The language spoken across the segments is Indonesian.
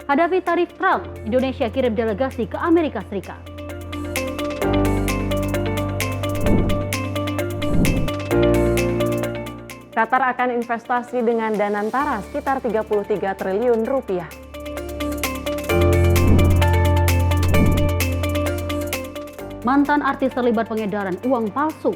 Hadapi tarif Trump, Indonesia kirim delegasi ke Amerika Serikat. Qatar akan investasi dengan Danantara sekitar 33 triliun rupiah. Mantan artis terlibat pengedaran uang palsu.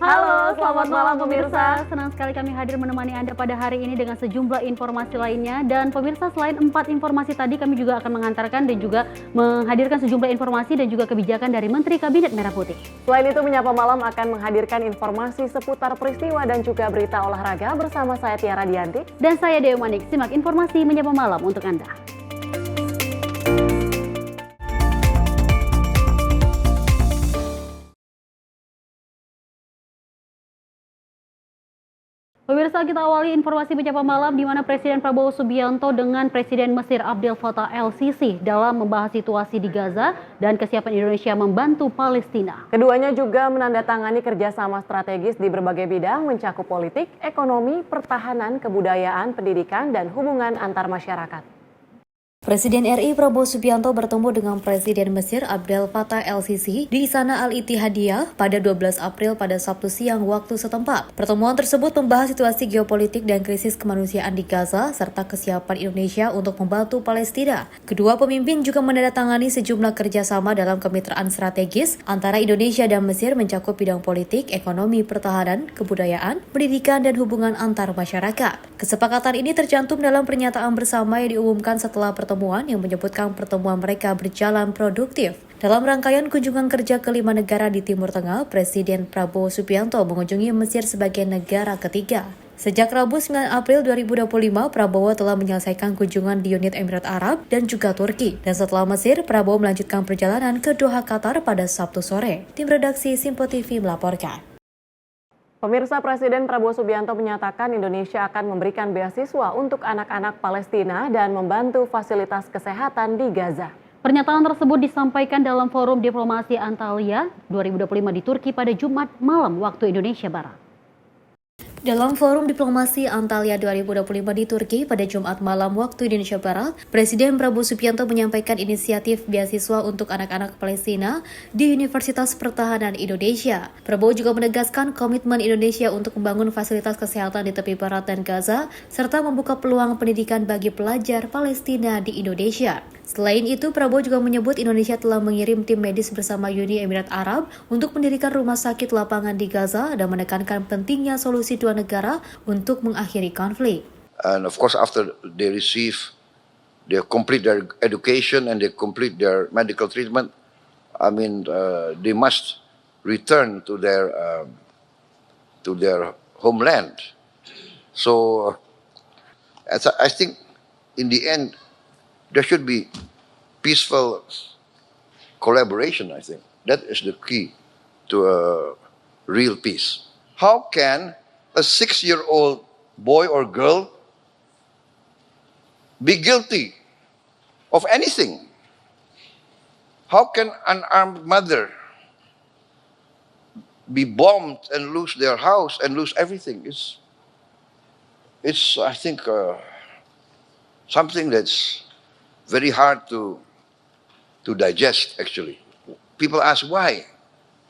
Halo, selamat malam pemirsa. Senang sekali kami hadir menemani Anda pada hari ini dengan sejumlah informasi lainnya. Dan pemirsa, selain 4 informasi tadi, kami juga akan mengantarkan dan juga menghadirkan sejumlah informasi dan juga kebijakan dari Menteri Kabinet Merah Putih. Selain itu, Menyapa Malam akan menghadirkan informasi seputar peristiwa dan juga berita olahraga bersama saya Tiara Dianti. Dan saya Dewi Manik. Simak informasi Menyapa Malam untuk Anda. Pemirsa, kita awali informasi Menyapa Malam di mana Presiden Prabowo Subianto dengan Presiden Mesir Abdel Fattah el-Sisi dalam membahas situasi di Gaza dan kesiapan Indonesia membantu Palestina. Keduanya juga menandatangani kerjasama strategis di berbagai bidang mencakup politik, ekonomi, pertahanan, kebudayaan, pendidikan, dan hubungan antar masyarakat. Presiden RI Prabowo Subianto bertemu dengan Presiden Mesir Abdel Fattah el-Sisi di Istana Al-Ittihadiyah pada 12 April pada Sabtu siang waktu setempat. Pertemuan tersebut membahas situasi geopolitik dan krisis kemanusiaan di Gaza serta kesiapan Indonesia untuk membantu Palestina. Kedua pemimpin juga menandatangani sejumlah kerjasama dalam kemitraan strategis antara Indonesia dan Mesir mencakup bidang politik, ekonomi, pertahanan, kebudayaan, pendidikan, dan hubungan antar masyarakat. Kesepakatan ini tercantum dalam pernyataan bersama yang diumumkan setelah pertemuan yang menyebutkan pertemuan mereka berjalan produktif. Dalam rangkaian kunjungan kerja kelima negara di Timur Tengah, Presiden Prabowo Subianto mengunjungi Mesir sebagai negara ketiga. Sejak Rabu 9 April 2025, Prabowo telah menyelesaikan kunjungan di Unit Emirat Arab dan juga Turki. Dan setelah Mesir, Prabowo melanjutkan perjalanan ke Doha, Qatar pada Sabtu sore. Tim redaksi Simpo TV melaporkan. Pemirsa, Presiden Prabowo Subianto menyatakan Indonesia akan memberikan beasiswa untuk anak-anak Palestina dan membantu fasilitas kesehatan di Gaza. Pernyataan tersebut disampaikan dalam Forum Diplomasi Antalya 2025 di Turki pada Jumat malam waktu Indonesia Barat. Dalam Forum Diplomasi Antalya 2025 di Turki pada Jumat malam waktu Indonesia Barat, Presiden Prabowo Subianto menyampaikan inisiatif beasiswa untuk anak-anak Palestina di Universitas Pertahanan Indonesia. Prabowo juga menegaskan komitmen Indonesia untuk membangun fasilitas kesehatan di tepi barat dan Gaza, serta membuka peluang pendidikan bagi pelajar Palestina di Indonesia. Selain itu, Prabowo juga menyebut Indonesia telah mengirim tim medis bersama Uni Emirat Arab untuk mendirikan rumah sakit lapangan di Gaza dan menekankan pentingnya solusi dua negara untuk mengakhiri konflik. And of course, after they complete their education and they complete their medical treatment, they must return to their homeland. So, I think in the end, there should be peaceful collaboration, I think. That is the key to a real peace. How can a 6-year-old boy or girl be guilty of anything? How can an armed mother be bombed and lose their house and lose everything? It's I think, something that's very hard to digest, actually. People ask, why?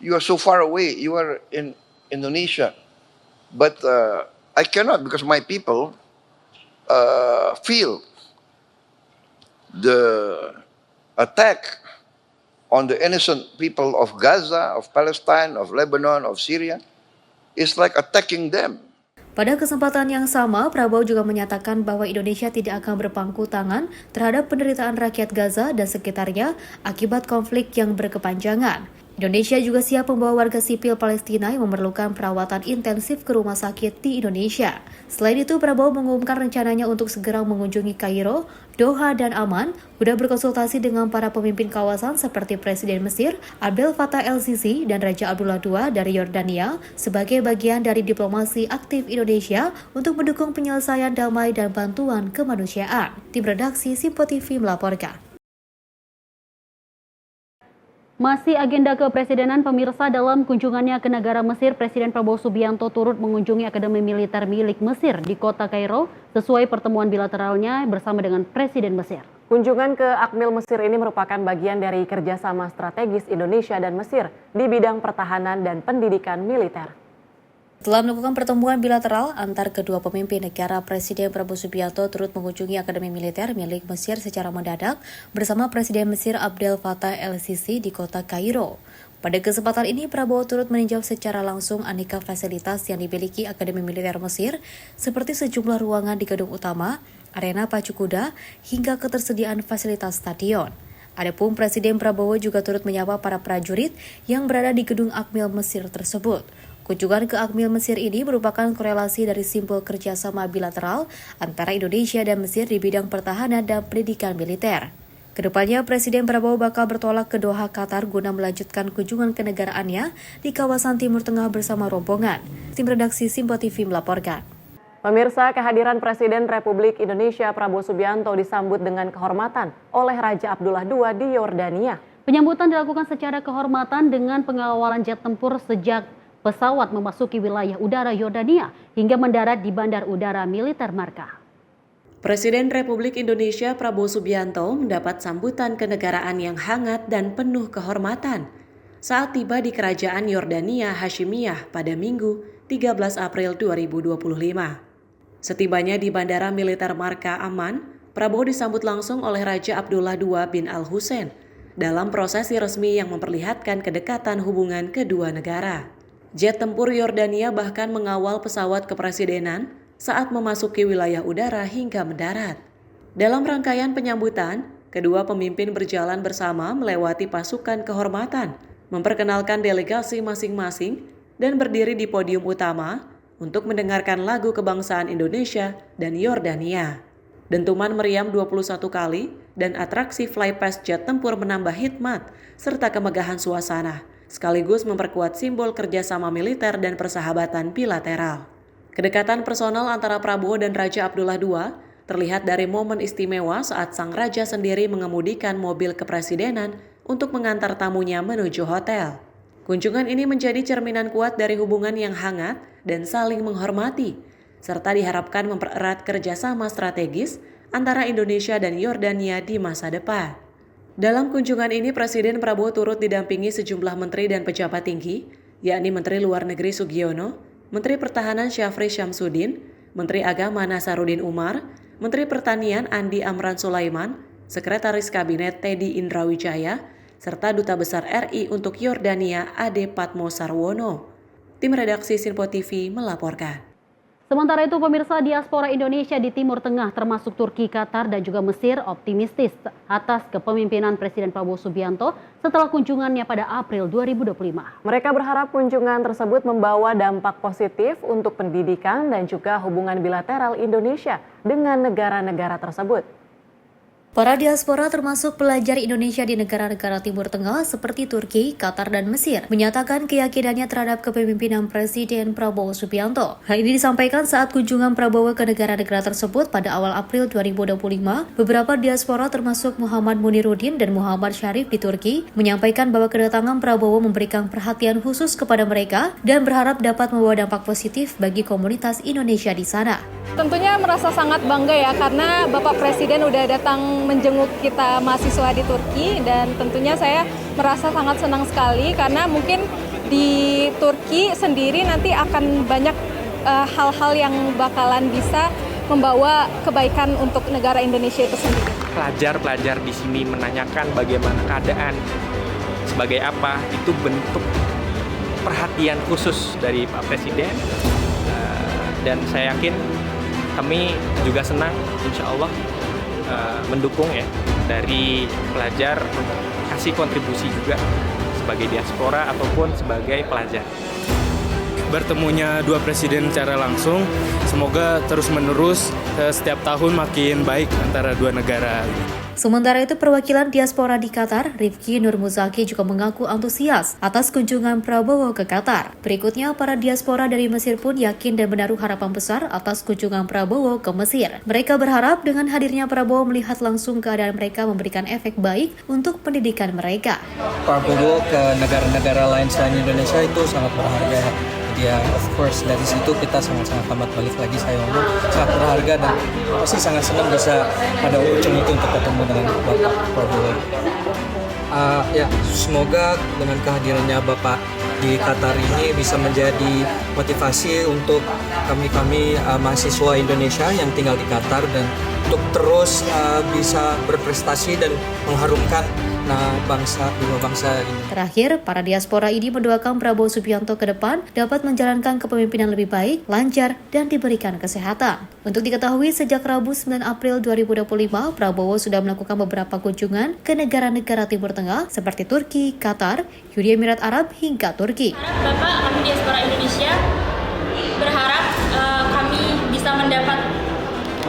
You are so far away. You are in Indonesia. But I cannot, because my people feel the attack on the innocent people of Gaza, of Palestine, of Lebanon, of Syria is like attacking them. Pada kesempatan yang sama, Prabowo juga menyatakan bahwa Indonesia tidak akan berpangku tangan terhadap penderitaan rakyat Gaza dan sekitarnya akibat konflik yang berkepanjangan. Indonesia juga siap membawa warga sipil Palestina yang memerlukan perawatan intensif ke rumah sakit di Indonesia. Selain itu, Prabowo mengumumkan rencananya untuk segera mengunjungi Kairo, Doha, dan Amman guna berkonsultasi dengan para pemimpin kawasan seperti Presiden Mesir, Abdel Fattah el-Sisi, dan Raja Abdullah II dari Yordania sebagai bagian dari diplomasi aktif Indonesia untuk mendukung penyelesaian damai dan bantuan kemanusiaan. Tim redaksi Simpo TV melaporkan. Masih agenda kepresidenan, pemirsa, dalam kunjungannya ke negara Mesir, Presiden Prabowo Subianto turut mengunjungi Akademi Militer milik Mesir di kota Kairo sesuai pertemuan bilateralnya bersama dengan Presiden Mesir. Kunjungan ke Akmil Mesir ini merupakan bagian dari kerjasama strategis Indonesia dan Mesir di bidang pertahanan dan pendidikan militer. Setelah melakukan pertemuan bilateral antar kedua pemimpin negara, Presiden Prabowo Subianto turut mengunjungi Akademi Militer milik Mesir secara mendadak bersama Presiden Mesir Abdel Fattah el-Sisi di kota Kairo. Pada kesempatan ini, Prabowo turut meninjau secara langsung aneka fasilitas yang dimiliki Akademi Militer Mesir, seperti sejumlah ruangan di gedung utama, arena pacu kuda, hingga ketersediaan fasilitas stadion. Adapun Presiden Prabowo juga turut menyapa para prajurit yang berada di gedung Akmil Mesir tersebut. Kunjungan ke Akmil Mesir ini merupakan korelasi dari simbol kerjasama bilateral antara Indonesia dan Mesir di bidang pertahanan dan pendidikan militer. Kedepannya, Presiden Prabowo bakal bertolak ke Doha, Qatar guna melanjutkan kunjungan kenegaraannya di kawasan Timur Tengah bersama rombongan. Tim redaksi Simpo TV melaporkan. Pemirsa, kehadiran Presiden Republik Indonesia Prabowo Subianto disambut dengan kehormatan oleh Raja Abdullah II di Yordania. Penyambutan dilakukan secara kehormatan dengan pengawalan jet tempur sejak pesawat memasuki wilayah udara Yordania hingga mendarat di Bandar Udara Militer Marka. Presiden Republik Indonesia Prabowo Subianto mendapat sambutan kenegaraan yang hangat dan penuh kehormatan saat tiba di Kerajaan Yordania Hashimiyah pada Minggu 13 April 2025. Setibanya di Bandara Militer Marka, Amman, Prabowo disambut langsung oleh Raja Abdullah II bin Al-Hussein dalam prosesi resmi yang memperlihatkan kedekatan hubungan kedua negara. Jet tempur Yordania bahkan mengawal pesawat kepresidenan saat memasuki wilayah udara hingga mendarat. Dalam rangkaian penyambutan, kedua pemimpin berjalan bersama melewati pasukan kehormatan, memperkenalkan delegasi masing-masing, dan berdiri di podium utama untuk mendengarkan lagu kebangsaan Indonesia dan Yordania. Dentuman meriam 21 kali dan atraksi flypast jet tempur menambah hikmat serta kemegahan suasana, sekaligus memperkuat simbol kerjasama militer dan persahabatan bilateral. Kedekatan personal antara Prabowo dan Raja Abdullah II terlihat dari momen istimewa saat sang raja sendiri mengemudikan mobil kepresidenan untuk mengantar tamunya menuju hotel. Kunjungan ini menjadi cerminan kuat dari hubungan yang hangat dan saling menghormati, serta diharapkan mempererat kerjasama strategis antara Indonesia dan Yordania di masa depan. Dalam kunjungan ini, Presiden Prabowo turut didampingi sejumlah menteri dan pejabat tinggi, yakni Menteri Luar Negeri Sugiono, Menteri Pertahanan Syafri Syamsuddin, Menteri Agama Nasaruddin Umar, Menteri Pertanian Andi Amran Sulaiman, Sekretaris Kabinet Teddy Indrawijaya, serta Duta Besar RI untuk Yordania Ade Patmo Sarwono. Tim redaksi Simpo TV melaporkan. Sementara itu, pemirsa, diaspora Indonesia di Timur Tengah termasuk Turki, Qatar, dan juga Mesir optimistis atas kepemimpinan Presiden Prabowo Subianto setelah kunjungannya pada April 2025. Mereka berharap kunjungan tersebut membawa dampak positif untuk pendidikan dan juga hubungan bilateral Indonesia dengan negara-negara tersebut. Para diaspora termasuk pelajar Indonesia di negara-negara Timur Tengah seperti Turki, Qatar, dan Mesir menyatakan keyakinannya terhadap kepemimpinan Presiden Prabowo Subianto. Hal ini disampaikan saat kunjungan Prabowo ke negara-negara tersebut pada awal April 2025. Beberapa diaspora termasuk Muhammad Muniruddin dan Muhammad Syarif di Turki menyampaikan bahwa kedatangan Prabowo memberikan perhatian khusus kepada mereka dan berharap dapat membawa dampak positif bagi komunitas Indonesia di sana. Tentunya merasa sangat bangga ya, karena Bapak Presiden udah datang menjenguk kita mahasiswa di Turki, dan tentunya saya merasa sangat senang sekali karena mungkin di Turki sendiri nanti akan banyak hal-hal yang bakalan bisa membawa kebaikan untuk negara Indonesia itu sendiri. Pelajar-pelajar di sini menanyakan bagaimana keadaan, sebagai apa, itu bentuk perhatian khusus dari Pak Presiden, dan saya yakin kami juga senang, insya Allah, mendukung ya dari pelajar, kasih kontribusi juga sebagai diaspora ataupun sebagai pelajar. Bertemunya dua presiden secara langsung, semoga terus-menerus setiap tahun makin baik antara dua negara. Sementara itu, perwakilan diaspora di Qatar, Rifki Nur Muzaki, juga mengaku antusias atas kunjungan Prabowo ke Qatar. Berikutnya, para diaspora dari Mesir pun yakin dan menaruh harapan besar atas kunjungan Prabowo ke Mesir. Mereka berharap dengan hadirnya Prabowo melihat langsung keadaan mereka memberikan efek baik untuk pendidikan mereka. Prabowo ke negara-negara lain selain Indonesia itu sangat berharga. Ya, of course, dari situ kita sangat-sangat amat balik lagi saya ngomong sangat berharga dan pasti sangat senang bisa pada ujung itu untuk ketemu dengan Bapak Prabowo. Ya, semoga dengan kehadirannya Bapak di Qatar ini bisa menjadi motivasi untuk kami mahasiswa Indonesia yang tinggal di Qatar dan untuk terus bisa berprestasi dan mengharumkan dua bangsa ini. Terakhir, para diaspora ini mendoakan Prabowo Subianto ke depan dapat menjalankan kepemimpinan lebih baik, lancar, dan diberikan kesehatan. Untuk diketahui, sejak Rabu 9 April 2025, Prabowo sudah melakukan beberapa kunjungan ke negara-negara Timur Tengah seperti Turki, Qatar, Uni Emirat Arab, hingga Turki. Bapak, kami diaspora Indonesia berharap kami bisa mendapat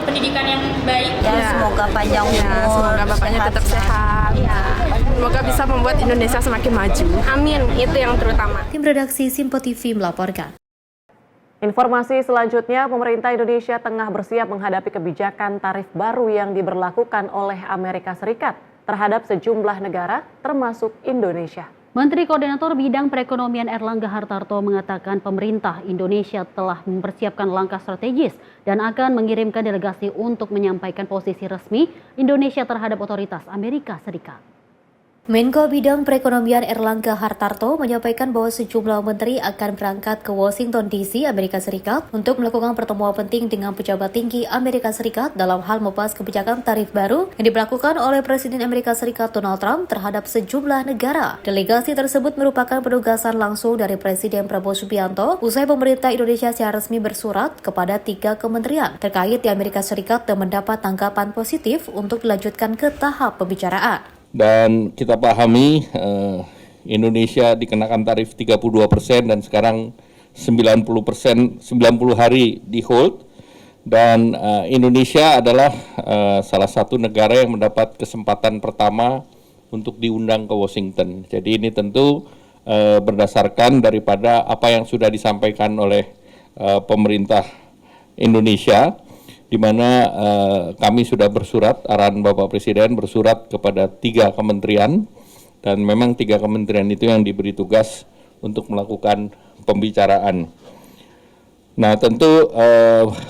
pendidikan yang baik. Semoga panjang umur, semoga bapaknya tetap sehat. Semoga bisa membuat Indonesia semakin maju. Amin, itu yang terutama. Tim redaksi Simpo TV melaporkan. Informasi selanjutnya, pemerintah Indonesia tengah bersiap menghadapi kebijakan tarif baru yang diberlakukan oleh Amerika Serikat terhadap sejumlah negara, termasuk Indonesia. Menteri Koordinator Bidang Perekonomian Erlangga Hartarto mengatakan pemerintah Indonesia telah mempersiapkan langkah strategis dan akan mengirimkan delegasi untuk menyampaikan posisi resmi Indonesia terhadap otoritas Amerika Serikat. Menko Bidang Perekonomian Erlangga Hartarto menyampaikan bahwa sejumlah menteri akan berangkat ke Washington DC, Amerika Serikat untuk melakukan pertemuan penting dengan pejabat tinggi Amerika Serikat dalam hal membahas kebijakan tarif baru yang diberlakukan oleh Presiden Amerika Serikat Donald Trump terhadap sejumlah negara. Delegasi tersebut merupakan penugasan langsung dari Presiden Prabowo Subianto usai pemerintah Indonesia secara resmi bersurat kepada 3 kementerian terkait di Amerika Serikat dan mendapat tanggapan positif untuk dilanjutkan ke tahap pembicaraan. Dan kita pahami Indonesia dikenakan tarif 32% dan sekarang 90% 90 hari di hold. Dan Indonesia adalah salah satu negara yang mendapat kesempatan pertama untuk diundang ke Washington. Jadi ini tentu berdasarkan daripada apa yang sudah disampaikan oleh pemerintah Indonesia, di mana kami sudah bersurat, arahan Bapak Presiden bersurat kepada 3 kementerian, dan memang 3 kementerian itu yang diberi tugas untuk melakukan pembicaraan. Nah, tentu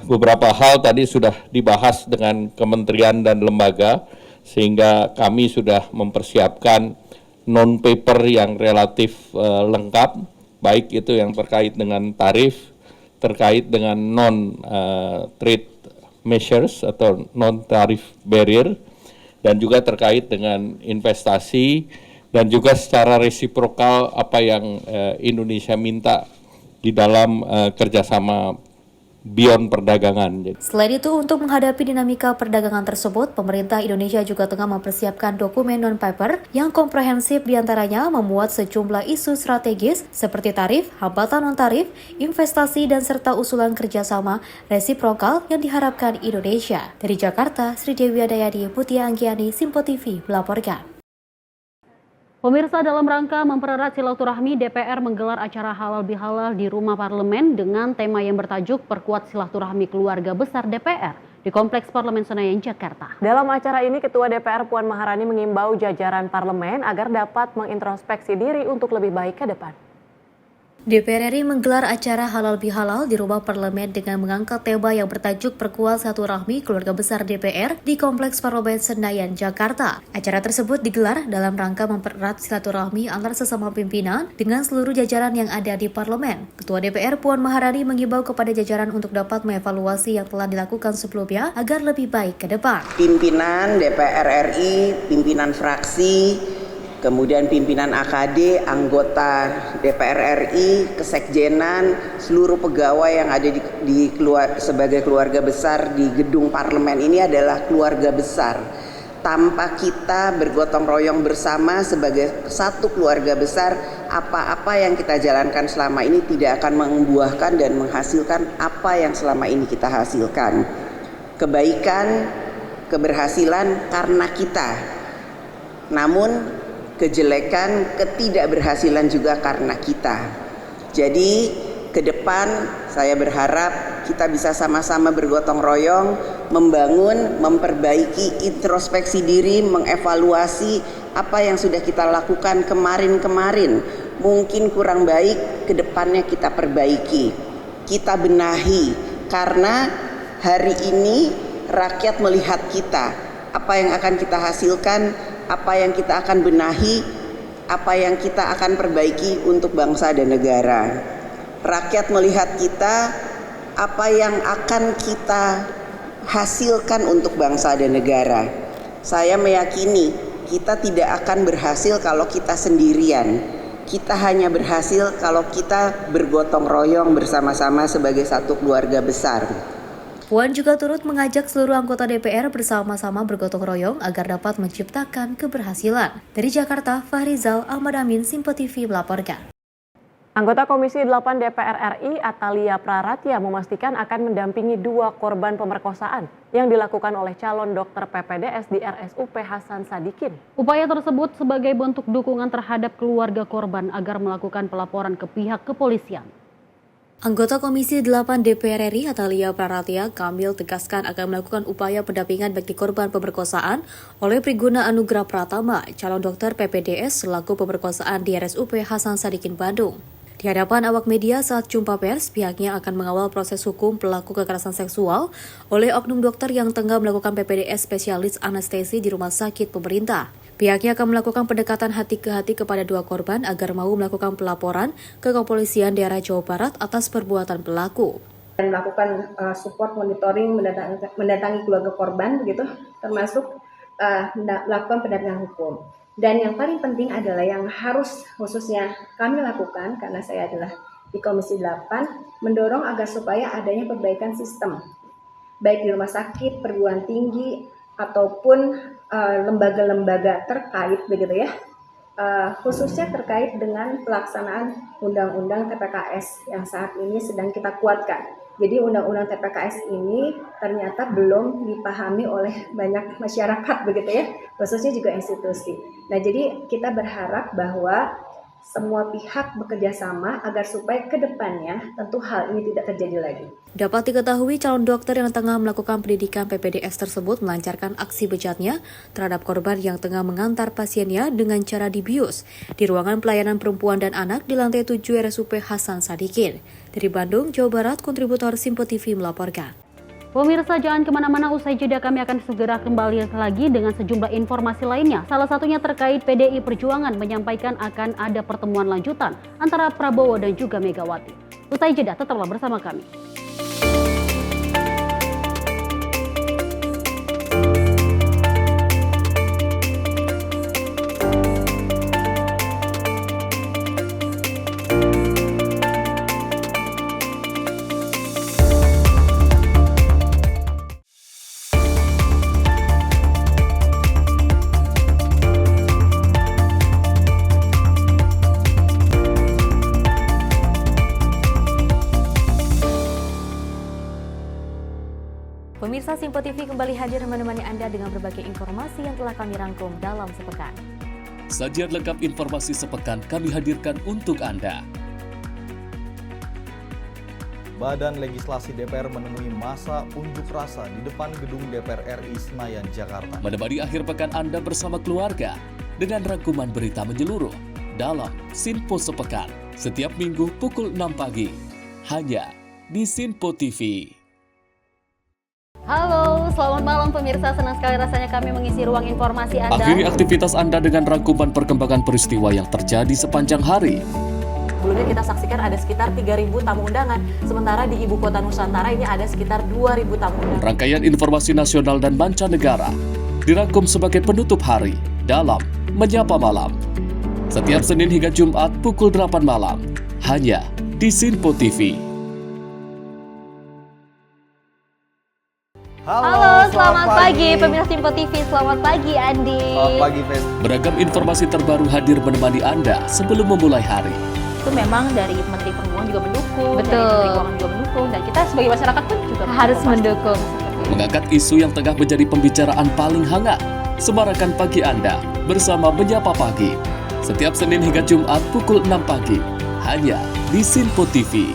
beberapa hal tadi sudah dibahas dengan kementerian dan lembaga, sehingga kami sudah mempersiapkan non-paper yang relatif lengkap, baik itu yang terkait dengan tarif, terkait dengan non-trade measures atau non-tarif barrier, dan juga terkait dengan investasi, dan juga secara resiprokal apa yang Indonesia minta di dalam kerjasama beyond perdagangan. Selain itu, untuk menghadapi dinamika perdagangan tersebut, pemerintah Indonesia juga tengah mempersiapkan dokumen non-paper yang komprehensif, diantaranya memuat sejumlah isu strategis seperti tarif, hambatan non-tarif, investasi, dan serta usulan kerjasama resiprokal yang diharapkan Indonesia. Dari Jakarta, Sri Dewi Adayadi, Mutia Anggiani, Simpo TV melaporkan. Pemirsa, dalam rangka mempererat silaturahmi, DPR menggelar acara halal bihalal di Rumah Parlemen dengan tema yang bertajuk Perkuat Silaturahmi Keluarga Besar DPR di Kompleks Parlemen Senayan, Jakarta. Dalam acara ini, Ketua DPR Puan Maharani mengimbau jajaran parlemen agar dapat mengintrospeksi diri untuk lebih baik ke depan. DPR RI menggelar acara halal bihalal di Rumah Parlemen dengan mengangkat tema yang bertajuk Perkuat Silaturahmi Keluarga Besar DPR di Kompleks Parlemen Senayan, Jakarta. Acara tersebut digelar dalam rangka mempererat silaturahmi antar sesama pimpinan dengan seluruh jajaran yang ada di parlemen. Ketua DPR Puan Maharani mengimbau kepada jajaran untuk dapat mengevaluasi yang telah dilakukan sebelumnya agar lebih baik ke depan. Pimpinan DPR RI, pimpinan fraksi, kemudian pimpinan AKD, anggota DPR RI, kesekjenan, seluruh pegawai yang ada sebagai keluarga besar di gedung parlemen ini adalah keluarga besar. Tanpa kita bergotong royong bersama sebagai satu keluarga besar, apa-apa yang kita jalankan selama ini tidak akan membuahkan dan menghasilkan apa yang selama ini kita hasilkan. Kebaikan, keberhasilan karena kita. Namun kejelekan, ketidakberhasilan juga karena kita. Jadi ke depan saya berharap kita bisa sama-sama bergotong royong, membangun, memperbaiki introspeksi diri, mengevaluasi apa yang sudah kita lakukan kemarin-kemarin. Mungkin kurang baik, ke depannya kita perbaiki, kita benahi. Karena hari ini rakyat melihat kita, apa yang akan kita hasilkan, apa yang kita akan benahi, apa yang kita akan perbaiki untuk bangsa dan negara. Rakyat melihat kita, apa yang akan kita hasilkan untuk bangsa dan negara. Saya meyakini kita tidak akan berhasil kalau kita sendirian. Kita hanya berhasil kalau kita bergotong royong bersama-sama sebagai satu keluarga besar. Puan juga turut mengajak seluruh anggota DPR bersama-sama bergotong royong agar dapat menciptakan keberhasilan. Dari Jakarta, Fahrizal Ahmad Amin, Simpo TV melaporkan. Anggota Komisi 8 DPR RI Atalia Praratya memastikan akan mendampingi 2 korban pemerkosaan yang dilakukan oleh calon dokter PPDS di RSUP Hasan Sadikin. Upaya tersebut sebagai bentuk dukungan terhadap keluarga korban agar melakukan pelaporan ke pihak kepolisian. Anggota Komisi 8 DPR RI Atalia Praratya Kamil tegaskan akan melakukan upaya pendampingan bagi korban pemerkosaan oleh Priguna Anugrah Pratama, calon dokter PPDS selaku pemerkosaan di RSUP Hasan Sadikin Bandung. Di hadapan awak media saat jumpa pers, pihaknya akan mengawal proses hukum pelaku kekerasan seksual oleh oknum dokter yang tengah melakukan PPDS spesialis anestesi di rumah sakit pemerintah. Pihaknya akan melakukan pendekatan hati ke hati kepada 2 korban agar mau melakukan pelaporan ke Kepolisian Daerah Jawa Barat atas perbuatan pelaku. Dan melakukan support monitoring mendatangi keluarga korban begitu, termasuk melakukan pendampingan hukum. Dan yang paling penting adalah yang harus khususnya kami lakukan, karena saya adalah di Komisi 8, mendorong agar supaya adanya perbaikan sistem, baik di rumah sakit, perguruan tinggi, ataupun lembaga-lembaga terkait begitu ya, khususnya terkait dengan pelaksanaan Undang-Undang TPKS yang saat ini sedang kita kuatkan. Jadi Undang-Undang TPKS ini ternyata belum dipahami oleh banyak masyarakat begitu ya, khususnya juga institusi. Nah, jadi kita berharap bahwa semua pihak bekerja sama agar supaya ke depannya tentu hal ini tidak terjadi lagi. Dapat diketahui calon dokter yang tengah melakukan pendidikan PPDS tersebut melancarkan aksi bejatnya terhadap korban yang tengah mengantar pasiennya dengan cara dibius di ruangan pelayanan perempuan dan anak di lantai 7 RSUP Hasan Sadikin. Dari Bandung, Jawa Barat, kontributor Simpo TV melaporkan. Pemirsa, jangan kemana-mana, usai jeda kami akan segera kembali lagi dengan sejumlah informasi lainnya. Salah satunya terkait PDI Perjuangan menyampaikan akan ada pertemuan lanjutan antara Prabowo dan juga Megawati. Usai jeda, tetaplah bersama kami. Pemirsa, Simpo TV kembali hadir menemani Anda dengan berbagai informasi yang telah kami rangkum dalam sepekan. Sajian lengkap informasi sepekan kami hadirkan untuk Anda. Badan Legislasi DPR menemui masa unjuk rasa di depan gedung DPR RI Senayan, Jakarta. Menemani akhir pekan Anda bersama keluarga dengan rangkuman berita menyeluruh dalam Simpo Sepekan setiap minggu pukul 6 pagi hanya di Simpo TV. Halo, selamat malam pemirsa. Senang sekali rasanya kami mengisi ruang informasi Anda. Akhiri aktivitas Anda dengan rangkuman perkembangan peristiwa yang terjadi sepanjang hari. Sebelumnya kita saksikan ada sekitar 3.000 tamu undangan, sementara di Ibu Kota Nusantara ini ada sekitar 2.000 tamu undangan. Rangkaian informasi nasional dan mancanegara dirangkum sebagai penutup hari dalam Menyapa Malam. Setiap Senin hingga Jumat pukul 8 malam, hanya di Simpo TV. Halo, selamat pagi pemirsa Simpo TV. Selamat pagi Andi. Selamat pagi, Fen. Beragam informasi terbaru hadir menemani Anda sebelum memulai hari. Itu memang dari Menteri Perhubungan juga mendukung, Betul. dari Menteri Keuangan juga mendukung, dan kita sebagai masyarakat pun juga Harus mendukung. Mengangkat isu yang tengah menjadi pembicaraan paling hangat. Semarakan pagi Anda bersama Menyapa Pagi. Setiap Senin hingga Jumat pukul 6 pagi. Hanya di Simpo TV.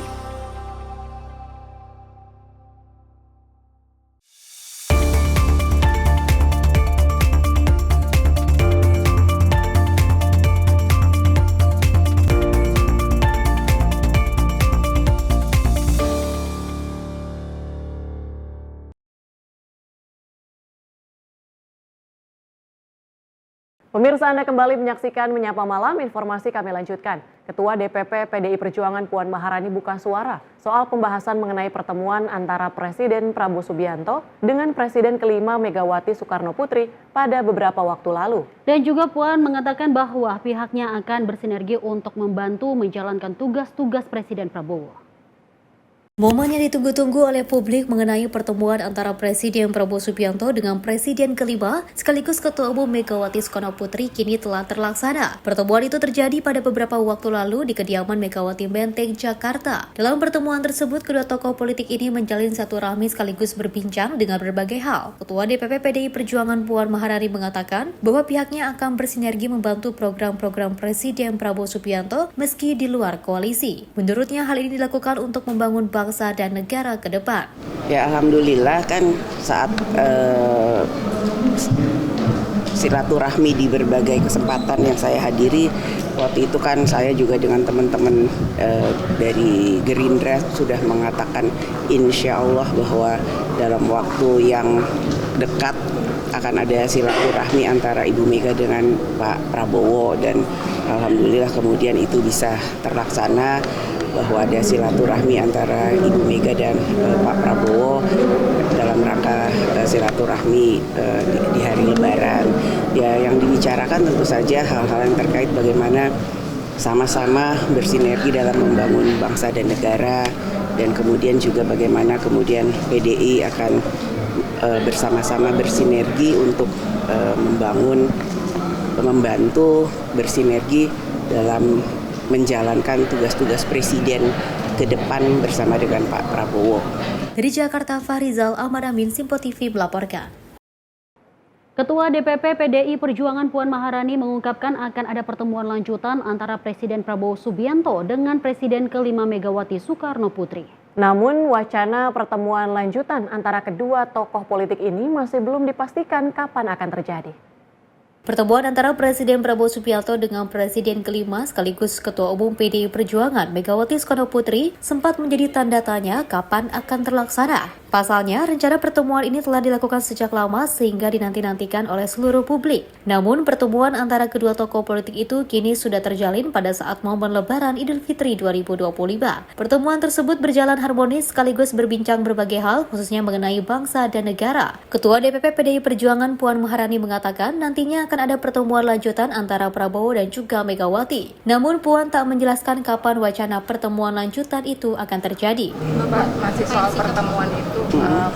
Pemirsa, Anda kembali menyaksikan Menyapa Malam. Informasi kami lanjutkan. Ketua DPP PDI Perjuangan Puan Maharani buka suara soal pembahasan mengenai pertemuan antara Presiden Prabowo Subianto dengan Presiden kelima Megawati Soekarno Putri pada beberapa waktu lalu. Dan juga Puan mengatakan bahwa pihaknya akan bersinergi untuk membantu menjalankan tugas-tugas Presiden Prabowo. Momen yang ditunggu-tunggu oleh publik mengenai pertemuan antara Presiden Prabowo Subianto dengan Presiden kelima sekaligus Ketua Umum Megawati Soekarno Putri kini telah terlaksana. Pertemuan itu terjadi pada beberapa waktu lalu di kediaman Megawati Menteng, Jakarta. Dalam pertemuan tersebut, kedua tokoh politik ini menjalin silaturahmi sekaligus berbincang dengan berbagai hal. Ketua DPP PDI Perjuangan Puan Maharani mengatakan bahwa pihaknya akan bersinergi membantu program-program Presiden Prabowo Subianto meski di luar koalisi. Menurutnya hal ini dilakukan untuk membangun bangsa dan negara ke depan. Ya alhamdulillah kan saat silaturahmi di berbagai kesempatan yang saya hadiri, waktu itu kan saya juga dengan teman-teman dari Gerindra sudah mengatakan insya Allah bahwa dalam waktu yang dekat akan ada silaturahmi antara Ibu Mega dengan Pak Prabowo, dan alhamdulillah kemudian itu bisa terlaksana, bahwa ada silaturahmi antara Ibu Mega dan Pak Prabowo dalam rangka silaturahmi di hari Lebaran. Ya, yang dibicarakan tentu saja hal-hal yang terkait bagaimana sama-sama bersinergi dalam membangun bangsa dan negara, dan kemudian juga bagaimana kemudian PDI akan bersama-sama bersinergi untuk membantu bersinergi dalam menjalankan tugas-tugas Presiden ke depan bersama dengan Pak Prabowo. Dari Jakarta, Farizal Ahmad Amin, Simpo TV melaporkan. Ketua DPP PDI Perjuangan Puan Maharani mengungkapkan akan ada pertemuan lanjutan antara Presiden Prabowo Subianto dengan Presiden kelima Megawati Soekarno Putri. Namun wacana pertemuan lanjutan antara kedua tokoh politik ini masih belum dipastikan kapan akan terjadi. Pertemuan antara Presiden Prabowo Subianto dengan Presiden kelima sekaligus Ketua Umum PDI Perjuangan Megawati Soekarno Putri sempat menjadi tanda tanya kapan akan terlaksana. Pasalnya, rencana pertemuan ini telah dilakukan sejak lama sehingga dinanti-nantikan oleh seluruh publik. Namun, pertemuan antara kedua tokoh politik itu kini sudah terjalin pada saat momen Lebaran Idul Fitri 2025. Pertemuan tersebut berjalan harmonis sekaligus berbincang berbagai hal, khususnya mengenai bangsa dan negara. Ketua DPP PDI Perjuangan Puan Maharani mengatakan nantinya akan ada pertemuan lanjutan antara Prabowo dan juga Megawati. Namun, Puan tak menjelaskan kapan wacana pertemuan lanjutan itu akan terjadi. Pak, masih soal pertemuan itu,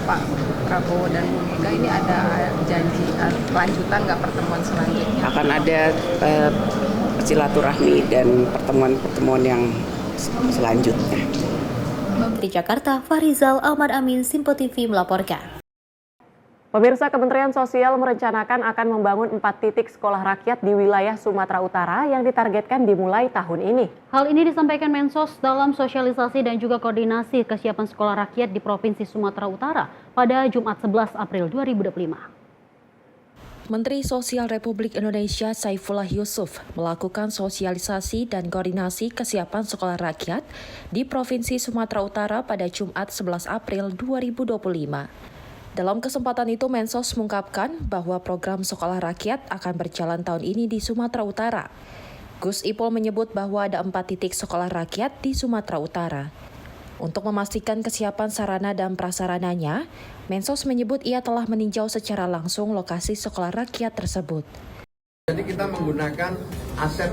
Pak Prabowo dan Bu Mega ini ada janji lanjutan nggak pertemuan selanjutnya? Akan ada silaturahmi dan pertemuan-pertemuan yang selanjutnya. Dari Jakarta, Farizal Ahmad Amin, Simpo TV melaporkan. Pemirsa, Kementerian Sosial merencanakan akan membangun 4 titik sekolah rakyat di wilayah Sumatera Utara yang ditargetkan dimulai tahun ini. Hal ini disampaikan Mensos dalam sosialisasi dan juga koordinasi kesiapan sekolah rakyat di Provinsi Sumatera Utara pada Jumat 11 April 2025. Menteri Sosial Republik Indonesia Saifullah Yusuf melakukan sosialisasi dan koordinasi kesiapan sekolah rakyat di Provinsi Sumatera Utara pada Jumat 11 April 2025. Dalam kesempatan itu, Mensos mengungkapkan bahwa program sekolah rakyat akan berjalan tahun ini di Sumatera Utara. Gus Ipul menyebut bahwa ada 4 titik sekolah rakyat di Sumatera Utara. Untuk memastikan kesiapan sarana dan prasarananya, Mensos menyebut ia telah meninjau secara langsung lokasi sekolah rakyat tersebut. Jadi kita menggunakan aset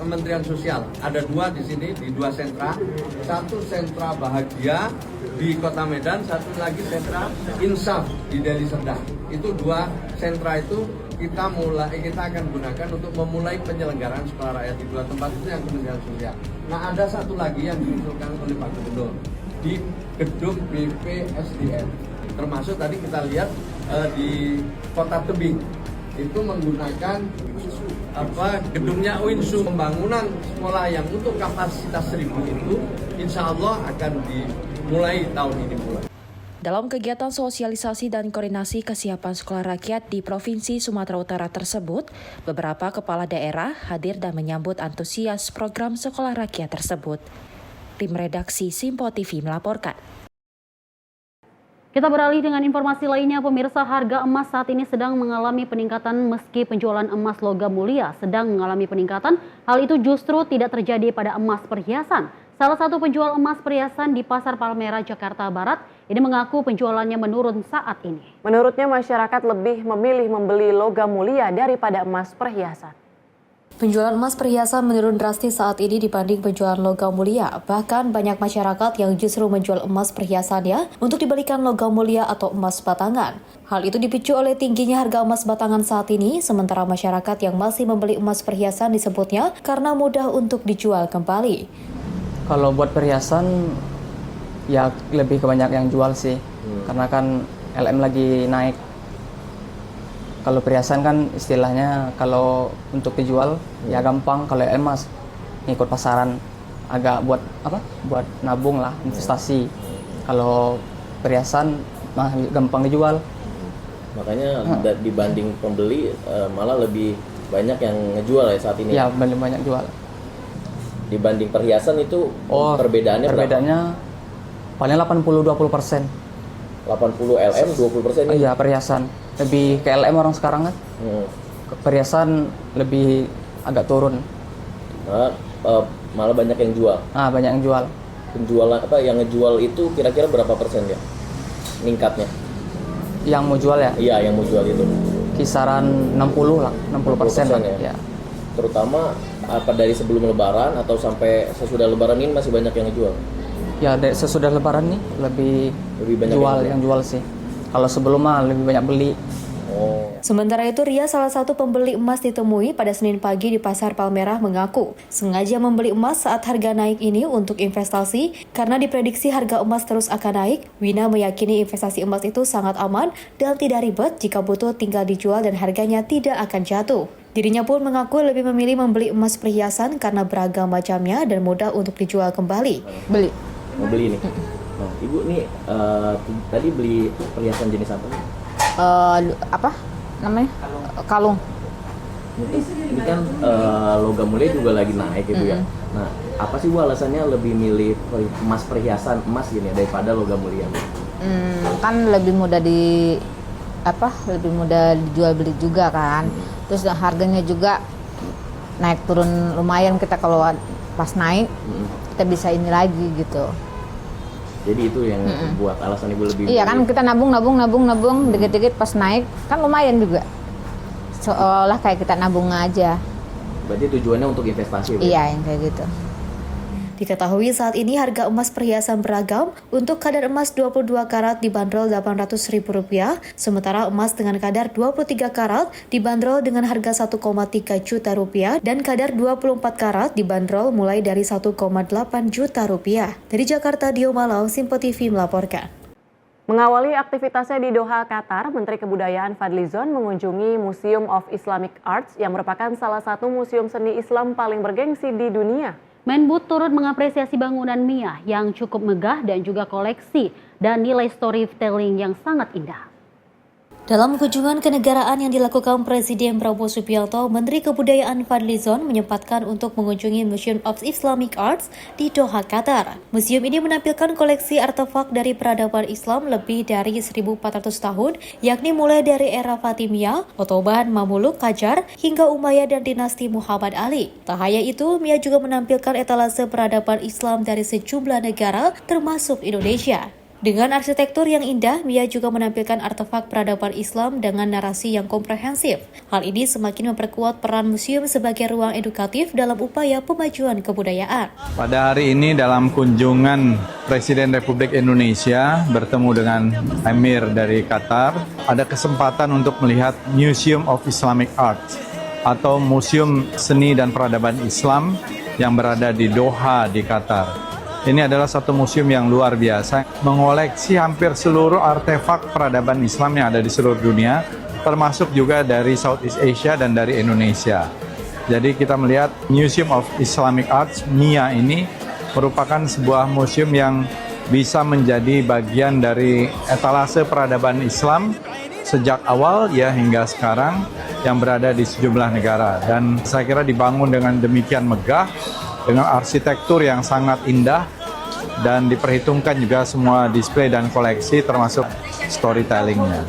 Kementerian Sosial. Ada 2 di sini, di 2 sentra. Satu sentra Bahagia di Kota Medan, satu lagi sentra Insaf di Deli Serdang. Itu 2 sentra itu kita akan gunakan untuk memulai penyelenggaraan sekolah rakyat di 2 tempat itu yang Kementerian Sosial. Nah, ada satu lagi yang diusulkan oleh Pak Gubernur di gedung BPSDM. Termasuk tadi kita lihat di Kota Tebing itu menggunakan gedungnya UINSU. Pembangunan sekolah yang untuk kapasitas 1000 itu insya Allah akan dimulai tahun ini mulai. Dalam kegiatan sosialisasi dan koordinasi kesiapan sekolah rakyat di Provinsi Sumatera Utara tersebut, beberapa kepala daerah hadir dan menyambut antusias program sekolah rakyat tersebut. Tim redaksi Simpo TV melaporkan. Kita beralih dengan informasi lainnya, pemirsa. Harga emas saat ini sedang mengalami peningkatan meski penjualan emas logam mulia sedang mengalami peningkatan. Hal itu justru tidak terjadi pada emas perhiasan. Salah satu penjual emas perhiasan di Pasar Palmerah, Jakarta Barat, ini mengaku penjualannya menurun saat ini. Menurutnya masyarakat lebih memilih membeli logam mulia daripada emas perhiasan. Penjualan emas perhiasan menurun drastis saat ini dibanding penjualan logam mulia. Bahkan banyak masyarakat yang justru menjual emas perhiasannya untuk dibelikan logam mulia atau emas batangan. Hal itu dipicu oleh tingginya harga emas batangan saat ini, sementara masyarakat yang masih membeli emas perhiasan disebutnya karena mudah untuk dijual kembali. Kalau buat perhiasan, ya lebih kebanyak yang jual sih. Karena kan LM lagi naik. Kalau perhiasan kan istilahnya kalau untuk dijual ya gampang. Kalau emas ngikut pasaran agak buat nabung lah, investasi. Kalau perhiasan gampang dijual. Makanya dibanding pembeli malah lebih banyak yang ngejual ya saat ini. Ya, lebih banyak jual. Dibanding perhiasan itu perbedaannya paling 80-20%. 80 LM, 20% ini? Iya, perhiasan. Lebih ke LM orang sekarang kan. Perhiasan lebih agak turun. Malah banyak yang jual? Banyak yang jual. Penjualan yang ngejual itu kira-kira berapa persen ya? Meningkatnya? Yang mau jual ya? Iya, yang mau jual itu. Kisaran 60 lah, 60% ya? Terutama dari sebelum lebaran atau sampai sesudah lebaran ini masih banyak yang ngejual? Ya, sesudah lebaran nih lebih banyak yang jual sih. Kalau sebelum mah lebih banyak beli. Sementara itu, Ria, salah satu pembeli emas ditemui pada Senin pagi di Pasar Palmerah, mengaku sengaja membeli emas saat harga naik ini untuk investasi karena diprediksi harga emas terus akan naik. Wina meyakini investasi emas itu sangat aman dan tidak ribet, jika butuh tinggal dijual dan harganya tidak akan jatuh. Dirinya pun mengaku lebih memilih membeli emas perhiasan karena beragam macamnya dan mudah untuk dijual kembali. Mau beli nih. Nah, Ibu nih tadi beli perhiasan jenis apa? Apa namanya? Kalung. Ini kan logam mulia juga lagi naik gitu ya. Nah, apa sih Bu alasannya lebih milih emas perhiasan emas gini daripada logam mulia? Kan lebih mudah lebih mudah dijual beli juga kan. Terus harganya juga naik turun lumayan, kita kalau pas naik kita bisa ini lagi gitu. Jadi itu yang buat alasan Ibu lebih. Iya kan, kita nabung dikit-dikit pas naik kan lumayan juga. Seolah kayak kita nabung aja. Berarti tujuannya untuk investasi, Bu? Iya, yang kayak gitu. Diketahui saat ini harga emas perhiasan beragam. Untuk kadar emas 22 karat dibanderol Rp800.000, sementara emas dengan kadar 23 karat dibanderol dengan harga Rp1,3 juta dan kadar 24 karat dibanderol mulai dari Rp1,8 juta. Dari Jakarta, Dio Malau, Simpo TV melaporkan. Mengawali aktivitasnya di Doha, Qatar, Menteri Kebudayaan Fadlizon mengunjungi Museum of Islamic Arts yang merupakan salah satu museum seni Islam paling bergengsi di dunia. Menbud turut mengapresiasi bangunan Mia yang cukup megah dan juga koleksi dan nilai storytelling yang sangat indah. Dalam kunjungan kenegaraan yang dilakukan Presiden Prabowo Subianto, Menteri Kebudayaan Fadlizon menyempatkan untuk mengunjungi Museum of Islamic Arts di Doha, Qatar. Museum ini menampilkan koleksi artefak dari peradaban Islam lebih dari 1.400 tahun, yakni mulai dari era Fatimiyah, Ottoman, Mamluk, Qajar, hingga Umayyad dan dinasti Muhammad Ali. Tak hanya itu, Mia juga menampilkan etalase peradaban Islam dari sejumlah negara, termasuk Indonesia. Dengan arsitektur yang indah, Mia juga menampilkan artefak peradaban Islam dengan narasi yang komprehensif. Hal ini semakin memperkuat peran museum sebagai ruang edukatif dalam upaya pemajuan kebudayaan. Pada hari ini dalam kunjungan Presiden Republik Indonesia bertemu dengan Emir dari Qatar, ada kesempatan untuk melihat Museum of Islamic Art atau Museum Seni dan Peradaban Islam yang berada di Doha di Qatar. Ini adalah satu museum yang luar biasa, mengoleksi hampir seluruh artefak peradaban Islam yang ada di seluruh dunia, termasuk juga dari Southeast Asia dan dari Indonesia. Jadi kita melihat Museum of Islamic Arts, MIA ini, merupakan sebuah museum yang bisa menjadi bagian dari etalase peradaban Islam sejak awal ya hingga sekarang yang berada di sejumlah negara. Dan saya kira dibangun dengan demikian megah, dengan arsitektur yang sangat indah, dan diperhitungkan juga semua display dan koleksi termasuk storytellingnya.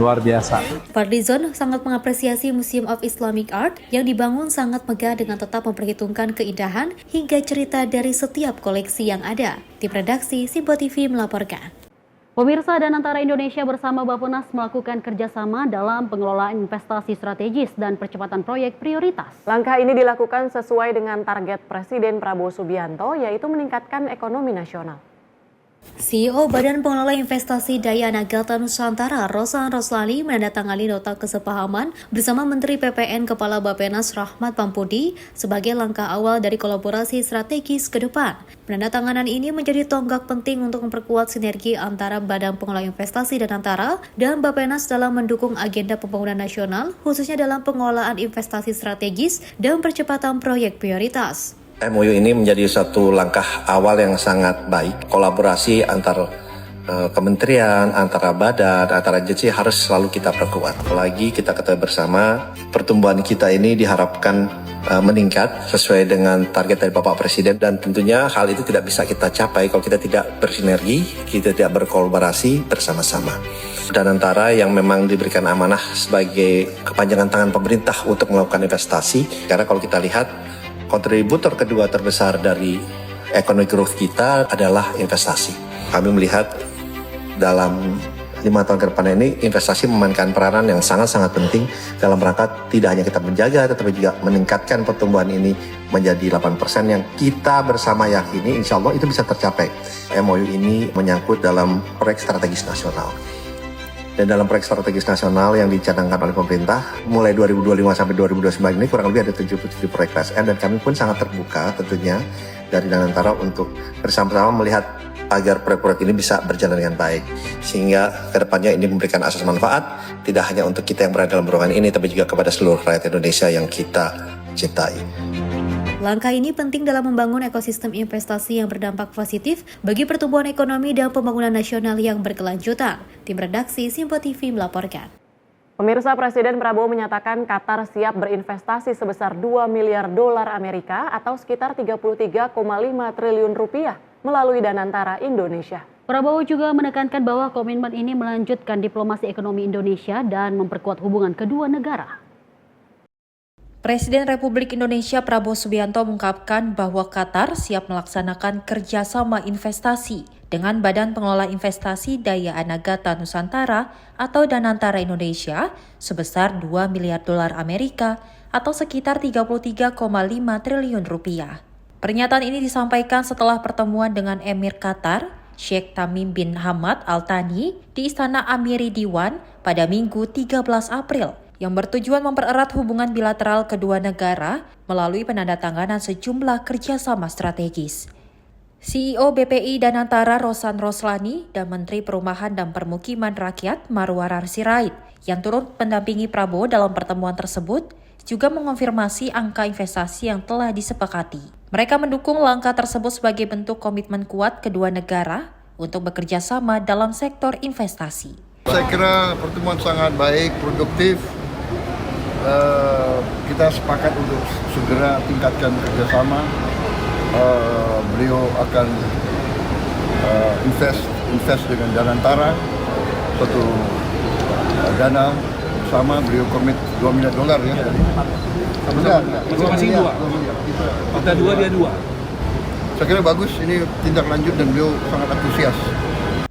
Luar biasa. Fadlizon sangat mengapresiasi Museum of Islamic Art yang dibangun sangat megah dengan tetap memperhitungkan keindahan hingga cerita dari setiap koleksi yang ada. Tim redaksi Simpo TV melaporkan. Pemirsa, Danantara Indonesia bersama Bappenas melakukan kerjasama dalam pengelolaan investasi strategis dan percepatan proyek prioritas. Langkah ini dilakukan sesuai dengan target Presiden Prabowo Subianto, yaitu meningkatkan ekonomi nasional. CEO Badan Pengelola Investasi Daya Anagata Nusantara, Rosan Roslani, menandatangani nota kesepahaman bersama Menteri PPN Kepala Bappenas Rahmat Pampudi sebagai langkah awal dari kolaborasi strategis ke depan. Penandatanganan ini menjadi tonggak penting untuk memperkuat sinergi antara Badan Pengelola Investasi Danantara dan Bappenas dalam mendukung agenda pembangunan nasional, khususnya dalam pengelolaan investasi strategis dan percepatan proyek prioritas. MOU ini menjadi satu langkah awal yang sangat baik. Kolaborasi antar kementerian, antara badan, antara agensi harus selalu kita perkuat. Apalagi kita ketahui bersama pertumbuhan kita ini diharapkan meningkat sesuai dengan target dari Bapak Presiden, dan tentunya hal itu tidak bisa kita capai kalau kita tidak bersinergi, kita tidak berkolaborasi bersama-sama. Danantara yang memang diberikan amanah sebagai kepanjangan tangan pemerintah untuk melakukan investasi, karena kalau kita lihat kontributor kedua terbesar dari ekonomi growth kita adalah investasi. Kami melihat dalam 5 tahun ke depan ini investasi memainkan peranan yang sangat-sangat penting dalam rangka tidak hanya kita menjaga tetapi juga meningkatkan pertumbuhan ini menjadi 8% yang kita bersama yakini insya Allah itu bisa tercapai. MOU ini menyangkut dalam proyek strategis nasional. Dan dalam proyek strategis nasional yang dicadangkan oleh pemerintah, mulai 2025 sampai 2029 ini kurang lebih ada 77 proyek PSN, dan kami pun sangat terbuka tentunya dari Danantara untuk bersama-sama melihat agar proyek-proyek ini bisa berjalan dengan baik. Sehingga kedepannya ini memberikan asas manfaat, tidak hanya untuk kita yang berada dalam ruangan ini, tapi juga kepada seluruh rakyat Indonesia yang kita cintai. Langkah ini penting dalam membangun ekosistem investasi yang berdampak positif bagi pertumbuhan ekonomi dan pembangunan nasional yang berkelanjutan. Tim redaksi Simpo TV melaporkan. Pemirsa, Presiden Prabowo menyatakan Qatar siap berinvestasi sebesar 2 miliar dolar Amerika atau sekitar 33,5 triliun rupiah melalui Danantara Indonesia. Prabowo juga menekankan bahwa komitmen ini melanjutkan diplomasi ekonomi Indonesia dan memperkuat hubungan kedua negara. Presiden Republik Indonesia Prabowo Subianto mengungkapkan bahwa Qatar siap melaksanakan kerjasama investasi dengan Badan Pengelola Investasi Daya Anagata Nusantara atau Danantara Indonesia sebesar 2 miliar dolar Amerika atau sekitar 33,5 triliun rupiah. Pernyataan ini disampaikan setelah pertemuan dengan Emir Qatar, Sheikh Tamim bin Hamad Al Thani di Istana Amiri Diwan pada Minggu 13 April. Yang bertujuan mempererat hubungan bilateral kedua negara melalui penandatanganan sejumlah kerjasama strategis. CEO BPI Danantara Rosan Roslani dan Menteri Perumahan dan Permukiman Rakyat Marwarar Sirait yang turut mendampingi Prabowo dalam pertemuan tersebut juga mengonfirmasi angka investasi yang telah disepakati. Mereka mendukung langkah tersebut sebagai bentuk komitmen kuat kedua negara untuk bekerja sama dalam sektor investasi. Saya kira pertemuan sangat baik, produktif. Kita sepakat untuk segera tingkatkan kerjasama. Beliau akan invest dengan Danantara, suatu dana sama. Beliau komit 2 miliar dolar ya. Masing-masing 2. Kita 2, dia 2. Saya kira bagus, ini tindak lanjut dan beliau sangat antusias.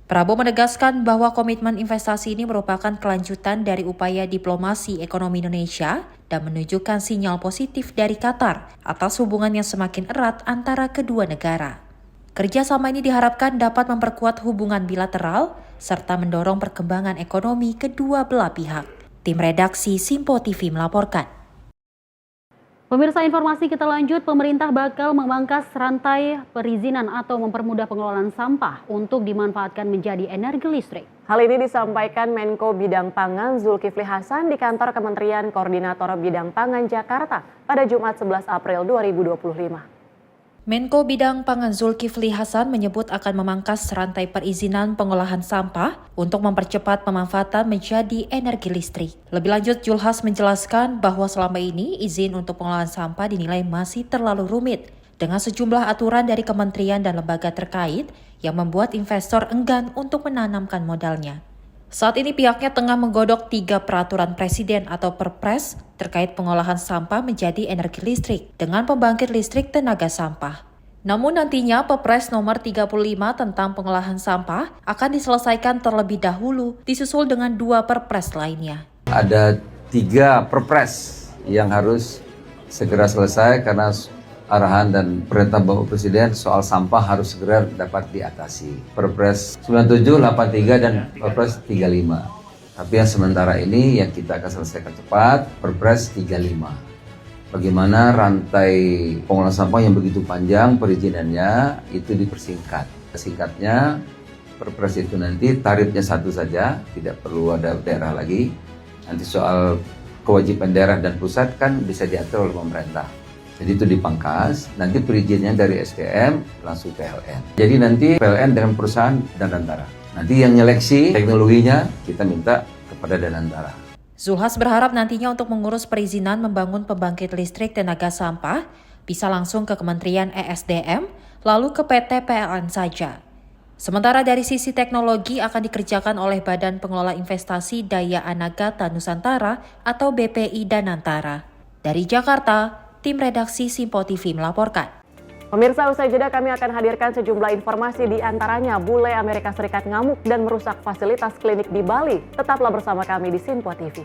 Prabowo menegaskan bahwa komitmen investasi ini merupakan kelanjutan dari upaya diplomasi ekonomi Indonesia dan menunjukkan sinyal positif dari Qatar atas hubungan yang semakin erat antara kedua negara. Kerjasama ini diharapkan dapat memperkuat hubungan bilateral serta mendorong perkembangan ekonomi kedua belah pihak. Tim redaksi Simpo TV melaporkan. Pemirsa, informasi kita lanjut, pemerintah bakal memangkas rantai perizinan atau mempermudah pengelolaan sampah untuk dimanfaatkan menjadi energi listrik. Hal ini disampaikan Menko Bidang Pangan Zulkifli Hasan di kantor Kementerian Koordinator Bidang Pangan Jakarta pada Jumat 11 April 2025. Menko Bidang Pangan Zulkifli Hasan menyebut akan memangkas rantai perizinan pengolahan sampah untuk mempercepat pemanfaatan menjadi energi listrik. Lebih lanjut, Julhas menjelaskan bahwa selama ini izin untuk pengolahan sampah dinilai masih terlalu rumit dengan sejumlah aturan dari kementerian dan lembaga terkait yang membuat investor enggan untuk menanamkan modalnya. Saat ini pihaknya tengah menggodok 3 peraturan presiden atau perpres terkait pengolahan sampah menjadi energi listrik dengan pembangkit listrik tenaga sampah. Namun nantinya perpres nomor 35 tentang pengolahan sampah akan diselesaikan terlebih dahulu disusul dengan 2 perpres lainnya. Ada 3 perpres yang harus segera selesai karena arahan dan perintah Bapak Presiden soal sampah harus segera dapat diatasi. Perpres 97, 83, dan Perpres 35. Tapi yang sementara ini yang kita akan selesaikan cepat, Perpres 35. Bagaimana rantai pengolahan sampah yang begitu panjang perizinannya itu dipersingkat. Singkatnya, Perpres itu nanti tarifnya satu saja, tidak perlu ada daerah lagi. Nanti soal kewajiban daerah dan pusat kan bisa diatur oleh pemerintah. Jadi itu dipangkas, nanti perizinannya dari SDM langsung PLN. Jadi nanti PLN dengan perusahaan Danantara. Nanti yang nyeleksi teknologinya kita minta kepada Danantara. Zulhas berharap nantinya untuk mengurus perizinan membangun pembangkit listrik tenaga sampah bisa langsung ke Kementerian ESDM lalu ke PT PLN saja. Sementara dari sisi teknologi akan dikerjakan oleh Badan Pengelola Investasi Daya Anagata Nusantara atau BPI Danantara. Dari Jakarta, tim redaksi Simpo TV melaporkan. Pemirsa, usai jeda kami akan hadirkan sejumlah informasi di antaranya bule Amerika Serikat ngamuk dan merusak fasilitas klinik di Bali. Tetaplah bersama kami di Simpo TV.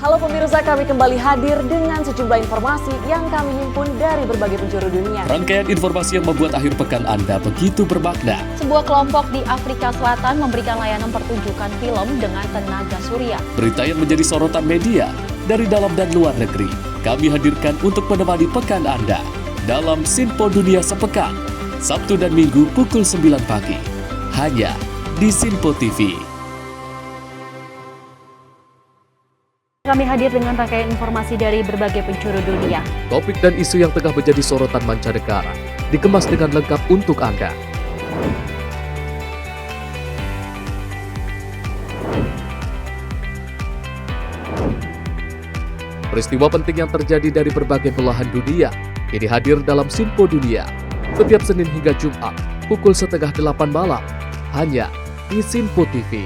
Halo pemirsa, kami kembali hadir dengan sejumlah informasi yang kami himpun dari berbagai penjuru dunia. Rangkaian informasi yang membuat akhir pekan Anda begitu bermakna. Sebuah kelompok di Afrika Selatan memberikan layanan pertunjukan film dengan tenaga surya. Berita yang menjadi sorotan media dari dalam dan luar negeri. Kami hadirkan untuk menemani pekan Anda dalam Simpo Dunia Sepekan, Sabtu dan Minggu pukul 9 pagi. Hanya di Simpo TV. Kami hadir dengan rangkaian informasi dari berbagai penjuru dunia. Topik dan isu yang tengah menjadi sorotan mancanegara dikemas dengan lengkap untuk Anda. Peristiwa penting yang terjadi dari berbagai belahan dunia ini hadir dalam Simpo Dunia setiap Senin hingga Jumat pukul 7:30 malam hanya di Simpo TV.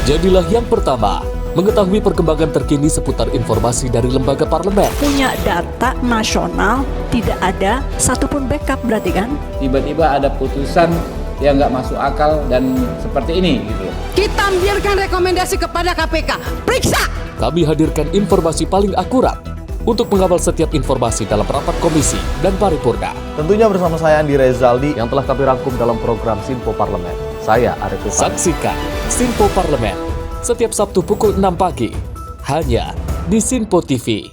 Jadilah yang pertama mengetahui perkembangan terkini seputar informasi dari lembaga parlemen. Punya data nasional, tidak ada satupun backup berarti kan? Tiba-tiba ada putusan yang nggak masuk akal dan seperti ini gitu. Kita biarkan rekomendasi kepada KPK, periksa! Kami hadirkan informasi paling akurat untuk mengawal setiap informasi dalam rapat komisi dan paripurna. Tentunya bersama saya Andi Rezaldi yang telah kami rangkum dalam program Simpo Parlemen. Saya Arif Rifan. Saksikan Simpo Parlemen setiap Sabtu pukul 6 pagi hanya di Simpo TV.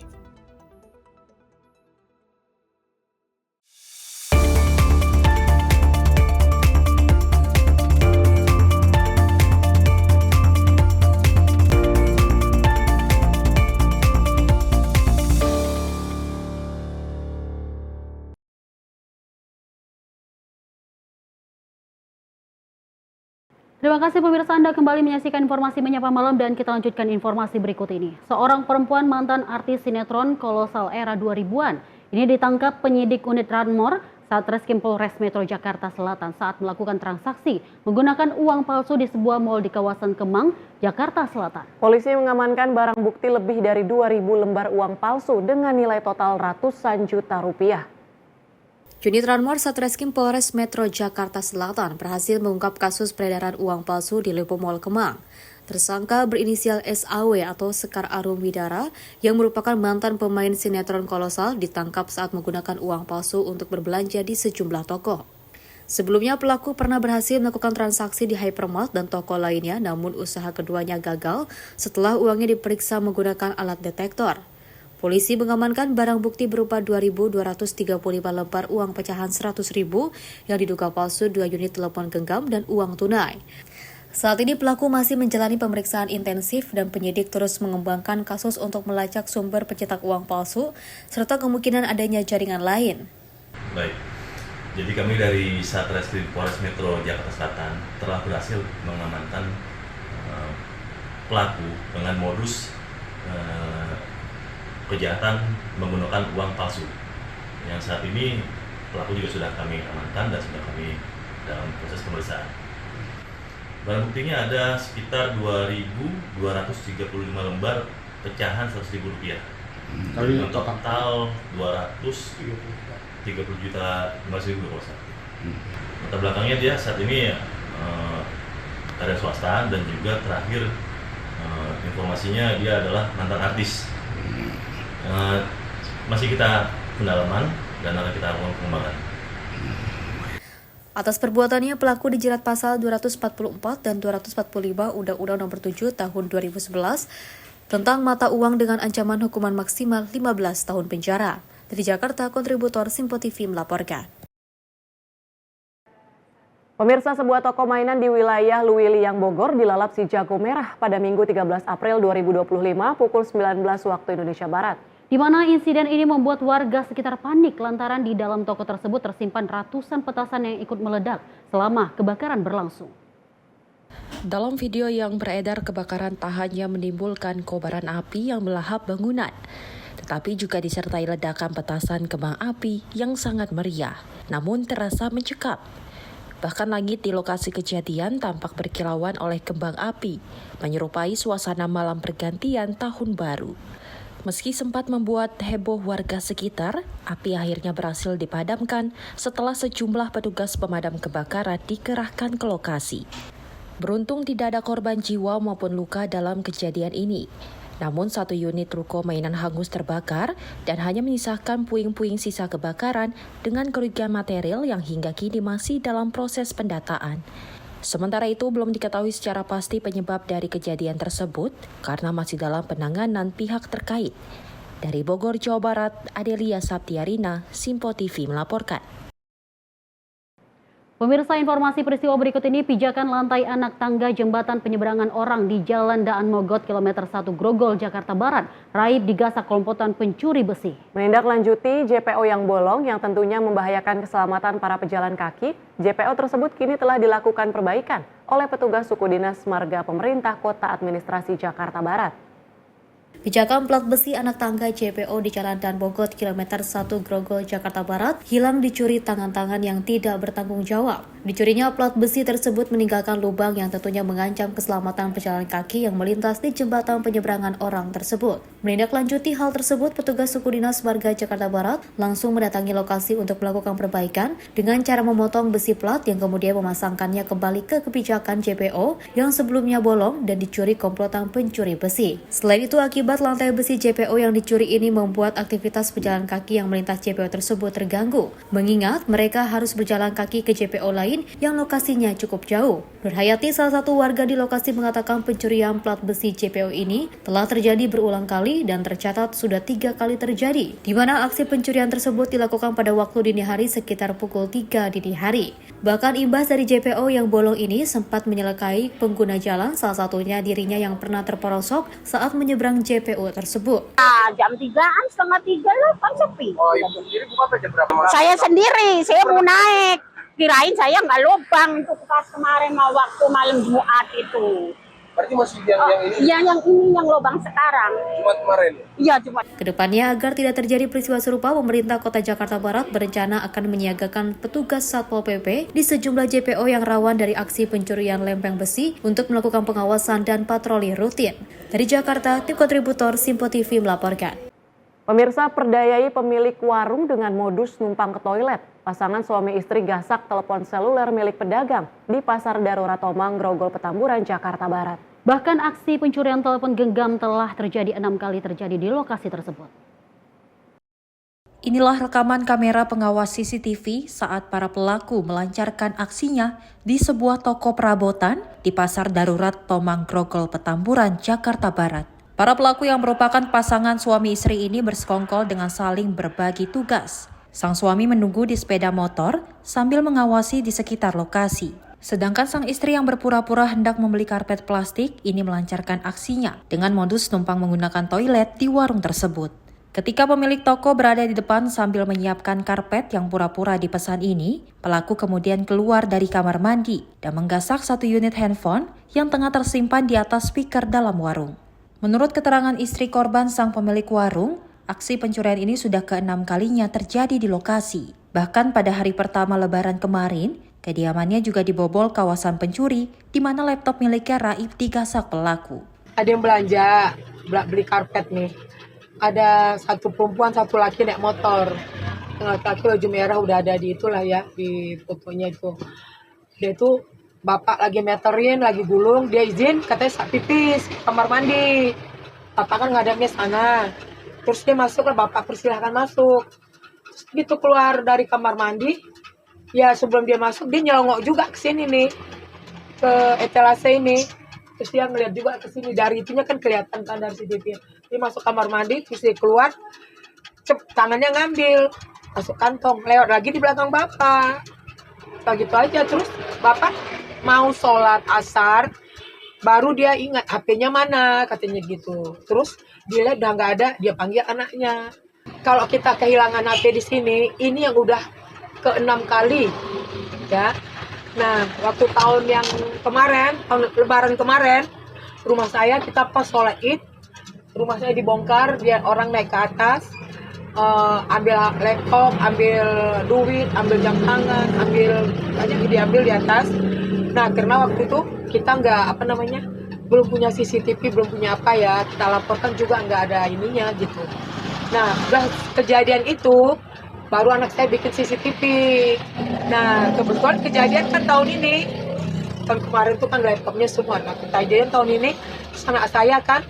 Terima kasih pemirsa, Anda kembali menyaksikan informasi Menyapa Malam dan kita lanjutkan informasi berikut ini. Seorang perempuan mantan artis sinetron kolosal era 2000-an ini ditangkap penyidik unit Ranmor Satreskrim Polres Metro Jakarta Selatan saat melakukan transaksi menggunakan uang palsu di sebuah mal di kawasan Kemang, Jakarta Selatan. Polisi mengamankan barang bukti lebih dari 2.000 lembar uang palsu dengan nilai total ratusan juta rupiah. Unit Ranmor Satreskrim Polres Metro Jakarta Selatan berhasil mengungkap kasus peredaran uang palsu di Lipo Mall Kemang. Tersangka berinisial SAW atau Sekar Arum Widara yang merupakan mantan pemain sinetron kolosal ditangkap saat menggunakan uang palsu untuk berbelanja di sejumlah toko. Sebelumnya pelaku pernah berhasil melakukan transaksi di Hypermart dan toko lainnya, namun usaha keduanya gagal setelah uangnya diperiksa menggunakan alat detektor. Polisi mengamankan barang bukti berupa 2.235 lembar uang pecahan 100.000 yang diduga palsu, 2 unit telepon genggam, dan uang tunai. Saat ini pelaku masih menjalani pemeriksaan intensif dan penyidik terus mengembangkan kasus untuk melacak sumber pencetak uang palsu serta kemungkinan adanya jaringan lain. Baik, jadi kami dari Satreskrim Polres Metro Jakarta Selatan telah berhasil mengamankan pelaku dengan modus kejahatan menggunakan uang palsu. Yang saat ini pelaku juga sudah kami amankan dan sudah kami dalam proses pemeriksaan. Barang buktinya ada sekitar 2.235 lembar pecahan Rp100.000. Dengan total 230 juta 5.000 rupiah. Latar belakangnya dia saat ini karya swasta dan juga terakhir informasinya dia adalah mantan artis. Masih kita pendalaman dan akan kita lakukan pengembangan. Atas perbuatannya, pelaku dijerat pasal 244 dan 245 Undang-Undang Nomor 7 Tahun 2011 tentang mata uang dengan ancaman hukuman maksimal 15 tahun penjara. Dari Jakarta, kontributor Simpo TV melaporkan. Pemirsa, sebuah toko mainan di wilayah Luwiliang Bogor dilalap si jago merah pada Minggu 13 April 2025 pukul 19 waktu Indonesia Barat. Di mana insiden ini membuat warga sekitar panik lantaran di dalam toko tersebut tersimpan ratusan petasan yang ikut meledak selama kebakaran berlangsung. Dalam video yang beredar, kebakaran tak hanya menimbulkan kobaran api yang melahap bangunan, tetapi juga disertai ledakan petasan kembang api yang sangat meriah, namun terasa mencekam. Bahkan langit di lokasi kejadian tampak berkilauan oleh kembang api, menyerupai suasana malam pergantian tahun baru. Meski sempat membuat heboh warga sekitar, api akhirnya berhasil dipadamkan setelah sejumlah petugas pemadam kebakaran dikerahkan ke lokasi. Beruntung tidak ada korban jiwa maupun luka dalam kejadian ini. Namun satu unit ruko mainan hangus terbakar dan hanya menyisakan puing-puing sisa kebakaran dengan kerugian material yang hingga kini masih dalam proses pendataan. Sementara itu belum diketahui secara pasti penyebab dari kejadian tersebut karena masih dalam penanganan pihak terkait. Dari Bogor, Jawa Barat, Adelia Saptiarina, Simpo TV melaporkan. Pemirsa, informasi peristiwa berikut ini, pijakan lantai anak tangga jembatan penyeberangan orang di Jalan Daan Mogot kilometer 1 Grogol, Jakarta Barat, raib digasak kelompokan pencuri besi. Menindaklanjuti JPO yang bolong yang tentunya membahayakan keselamatan para pejalan kaki, JPO tersebut kini telah dilakukan perbaikan oleh petugas suku dinas marga pemerintah Kota Administrasi Jakarta Barat. Pijakan plat besi anak tangga JPO di Jalan Daan Mogot kilometer 1 Grogol, Jakarta Barat hilang dicuri tangan-tangan yang tidak bertanggung jawab. Dicurinya plat besi tersebut meninggalkan lubang yang tentunya mengancam keselamatan pejalan kaki yang melintas di jembatan penyeberangan orang tersebut. Menindaklanjuti hal tersebut, petugas suku dinas marga Jakarta Barat langsung mendatangi lokasi untuk melakukan perbaikan dengan cara memotong besi plat yang kemudian memasangkannya kembali ke kebijakan JPO yang sebelumnya bolong dan dicuri komplotan pencuri besi. Selain itu, akibat lantai besi JPO yang dicuri ini membuat aktivitas pejalan kaki yang melintas JPO tersebut terganggu, mengingat mereka harus berjalan kaki ke JPO lain yang lokasinya cukup jauh. Nur Hayati, salah satu warga di lokasi, mengatakan pencurian plat besi JPO ini telah terjadi berulang kali dan tercatat sudah 3 kali terjadi, di mana aksi pencurian tersebut dilakukan pada waktu dini hari sekitar pukul 3 dini hari. Bahkan imbas dari JPO yang bolong ini sempat menyelekai pengguna jalan, salah satunya dirinya yang pernah terperosok saat menyeberang JPO tersebut. Jam 3-an, setengah 3 lah kan sepi. Oh, ibu sendiri buka sampai jam berapa? Saya sendiri, saya mau naik. kirain saya nggak lubang itu pas kemarin mau waktu malam Jumat itu. Berarti masih yang ini? Iya, yang ini yang lubang sekarang. Jumat kemarin? Iya, Jumat. Kedepannya agar tidak terjadi peristiwa serupa, pemerintah Kota Jakarta Barat berencana akan menyiagakan petugas Satpol PP di sejumlah JPO yang rawan dari aksi pencurian lempeng besi untuk melakukan pengawasan dan patroli rutin. Dari Jakarta, tim kontributor Simpo TV melaporkan. Pemirsa, perdayai pemilik warung dengan modus numpang ke toilet. Pasangan suami istri gasak telepon seluler milik pedagang di Pasar Darurat Tomang, Grogol, Petamburan, Jakarta Barat. Bahkan aksi pencurian telepon genggam telah terjadi 6 kali terjadi di lokasi tersebut. Inilah rekaman kamera pengawas CCTV saat para pelaku melancarkan aksinya di sebuah toko perabotan di Pasar Darurat Tomang, Grogol, Petamburan, Jakarta Barat. Para pelaku yang merupakan pasangan suami istri ini bersekongkol dengan saling berbagi tugas. Sang suami menunggu di sepeda motor sambil mengawasi di sekitar lokasi. Sedangkan sang istri yang berpura-pura hendak membeli karpet plastik ini melancarkan aksinya dengan modus numpang menggunakan toilet di warung tersebut. Ketika pemilik toko berada di depan sambil menyiapkan karpet yang pura-pura dipesan ini, pelaku kemudian keluar dari kamar mandi dan menggasak satu unit handphone yang tengah tersimpan di atas speaker dalam warung. Menurut keterangan istri korban sang pemilik warung, aksi pencurian ini sudah ke-6 kalinya terjadi di lokasi. Bahkan pada hari pertama Lebaran kemarin, kediamannya juga dibobol kawasan pencuri, di mana laptop miliknya raib digasak pelaku. Ada yang belanja, beli karpet nih. Ada satu perempuan, satu laki naik motor. Laki-laki baju merah udah ada di itulah ya, di fotonya itu. Dia itu bapak lagi meterin, lagi gulung, dia izin katanya sak pipis, kamar mandi. Bapak kan ngadapnya sana. Terus dia masuk lah, bapak persilahkan masuk. Terus gitu keluar dari kamar mandi, ya sebelum dia masuk dia nyelongok juga ke sini nih, ke etalase ini. Terus dia ngeliat juga ke sini, dari itunya kan kelihatan kan dari CCTV. Dia masuk kamar mandi, terus dia keluar, tangannya ngambil, masuk kantong, lewat lagi di belakang bapak. Begitu aja, terus bapak mau sholat asar, baru dia ingat HP-nya mana, katanya gitu. Terus dia lihat udah nggak ada, dia panggil anaknya. Kalau kita kehilangan HP di sini, ini yang udah ke-6 kali, ya. Nah, waktu tahun yang kemarin, tahun Lebaran kemarin, rumah saya kita pas sholat Id, rumah saya dibongkar, dia orang naik ke atas, ambil laptop, ambil duit, ambil jam tangan, ambil banyak diambil di atas. Nah, karena waktu itu kita belum punya CCTV, belum punya apa ya, kita laporkan juga nggak ada ininya gitu. Nah, udah kejadian itu, baru anak saya bikin CCTV. Nah, kebetulan kejadian kan tahun ini, tahun kemarin tuh kan laptopnya semua. Nah, kejadian tahun ini, terus anak saya kan,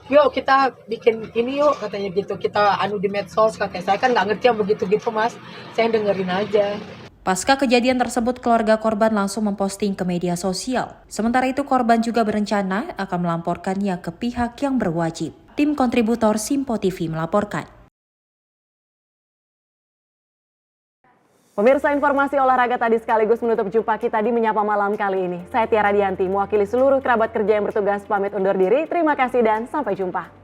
yuk kita bikin ini yuk, katanya gitu. Kita di medsos, katanya. Saya kan nggak ngerti yang begitu-gitu mas, saya dengerin aja. Pasca kejadian tersebut, keluarga korban langsung memposting ke media sosial. Sementara itu, korban juga berencana akan melamporkannya ke pihak yang berwajib. Tim kontributor Simpo TV melaporkan. Pemirsa, informasi olahraga tadi sekaligus menutup jumpa kita di Menyapa Malam kali ini. Saya Tiara Dianti, mewakili seluruh kerabat kerja yang bertugas pamit undur diri. Terima kasih dan sampai jumpa.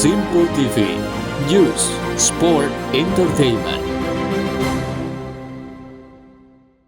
Simpo TV, News, Sport, Entertainment.